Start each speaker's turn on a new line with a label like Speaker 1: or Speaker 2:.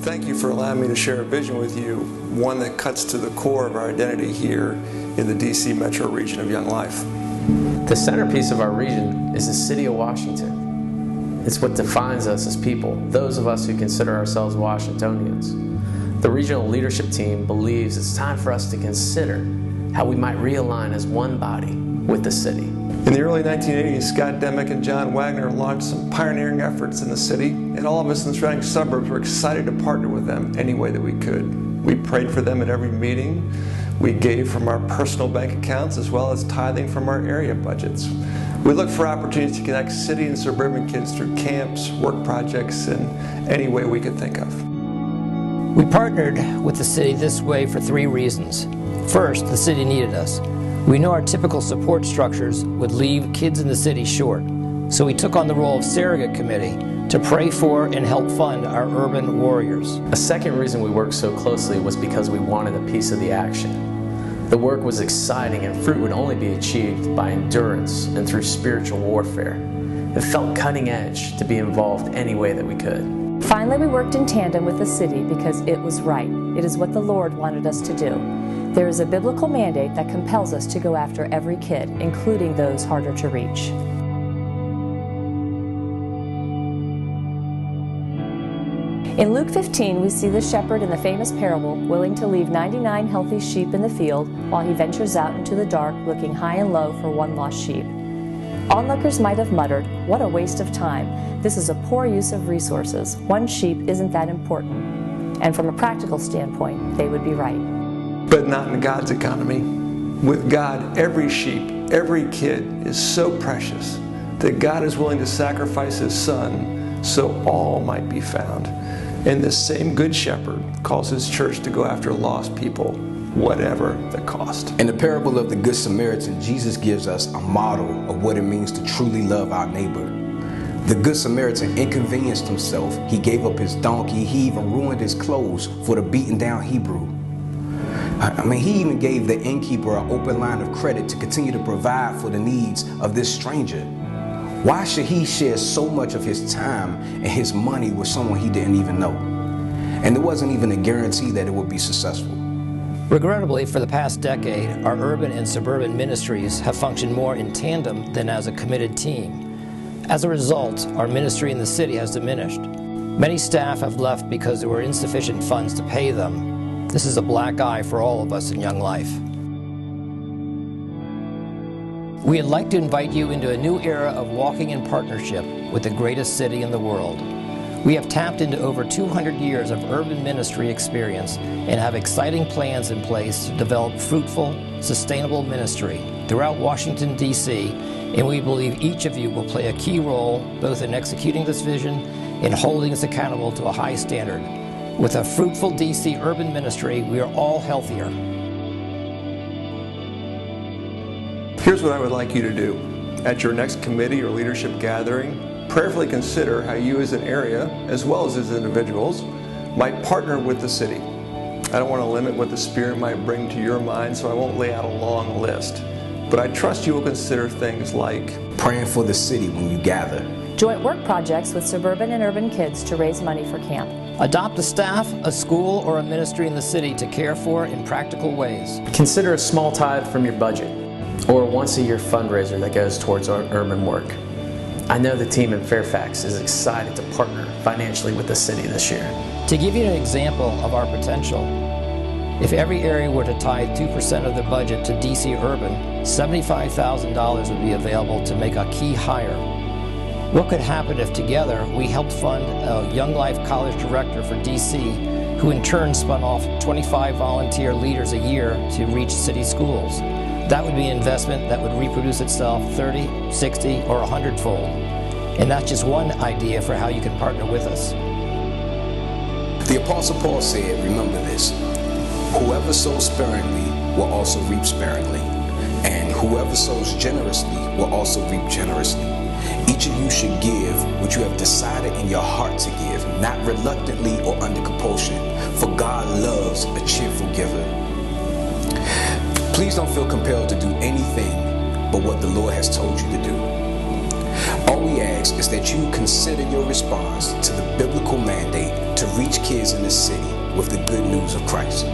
Speaker 1: Thank you for allowing me to share a vision with you, one that cuts to the core of our identity here in the DC metro region of Young Life.
Speaker 2: The centerpiece of our region is the city of Washington. It's what defines us as people, those of us who consider ourselves Washingtonians. The regional leadership team believes it's time for us to consider how we might realign as one body with the city.
Speaker 1: In the early 1980s, Scott Demick and John Wagner launched some pioneering efforts in the city, and all of us in the surrounding suburbs were excited to partner with them any way that we could. We prayed for them at every meeting. We gave from our personal bank accounts as well as tithing from our area budgets. We looked for opportunities to connect city and suburban kids through camps, work projects, and any way we could think of.
Speaker 3: We partnered with the city this way for 3 reasons. First, the city needed us. We know our typical support structures would leave kids in the city short, so we took on the role of surrogate committee to pray for and help fund our urban warriors.
Speaker 2: A second reason we worked so closely was because we wanted a piece of the action. The work was exciting and fruit would only be achieved by endurance and through spiritual warfare. It felt cutting edge to be involved any way that we could.
Speaker 4: Finally, we worked in tandem with the city because it was right. It is what the Lord wanted us to do. There is a biblical mandate that compels us to go after every kid, including those harder to reach. In Luke 15, we see the shepherd in the famous parable willing to leave 99 healthy sheep in the field while he ventures out into the dark looking high and low for one lost sheep. Onlookers might have muttered, "What a waste of time. This is a poor use of resources. One sheep isn't that important." And from a practical standpoint, they would be right.
Speaker 1: But not in God's economy. With God, every sheep, every kid is so precious that God is willing to sacrifice His Son so all might be found. And this same Good Shepherd calls His church to go after lost people, whatever the cost.
Speaker 5: In the parable of the Good Samaritan, Jesus gives us a model of what it means to truly love our neighbor. The Good Samaritan inconvenienced himself. He gave up his donkey. He even ruined his clothes for the beaten down Hebrew. He even gave the innkeeper an open line of credit to continue to provide for the needs of this stranger. Why should he share so much of his time and his money with someone he didn't even know? And there wasn't even a guarantee that it would be successful.
Speaker 3: Regrettably, for the past decade, our urban and suburban ministries have functioned more in tandem than as a committed team. As a result, our ministry in the city has diminished. Many staff have left because there were insufficient funds to pay them. This is a black eye for all of us in Young Life. We'd like to invite you into a new era of walking in partnership with the greatest city in the world. We have tapped into over 200 years of urban ministry experience and have exciting plans in place to develop fruitful, sustainable ministry throughout Washington, D.C., and we believe each of you will play a key role both in executing this vision and holding us accountable to a high standard. With a fruitful D.C. urban ministry, we are all healthier.
Speaker 1: Here's what I would like you to do. At your next committee or leadership gathering, prayerfully consider how you as an area, as well as individuals, might partner with the city. I don't want to limit what the Spirit might bring to your mind, so I won't lay out a long list. But I trust you will consider things like
Speaker 5: praying for the city when you gather,
Speaker 4: Joint work projects with suburban and urban kids to raise money for camp.
Speaker 3: Adopt a staff, a school, or a ministry in the city to care for in practical ways.
Speaker 2: Consider a small tithe from your budget, or a once-a-year fundraiser that goes towards our urban work. I know the team in Fairfax is excited to partner financially with the city this year.
Speaker 3: To give you an example of our potential, if every area were to tithe 2% of their budget to DC Urban, $75,000 would be available to make a key hire. What could happen if together we helped fund a Young Life College director for DC, who in turn spun off 25 volunteer leaders a year to reach city schools? That would be an investment that would reproduce itself 30, 60, or 100-fold. And that's just one idea for how you can partner with us.
Speaker 5: The Apostle Paul said, remember this, whoever sows sparingly will also reap sparingly, and whoever sows generously will also reap generously. Each of you should give what you have decided in your heart to give, not reluctantly or under compulsion, for God loves a cheerful giver. Please don't feel compelled to do anything but what the Lord has told you to do. All we ask is that you consider your response to the biblical mandate to reach kids kids in this city with the good news of Christ.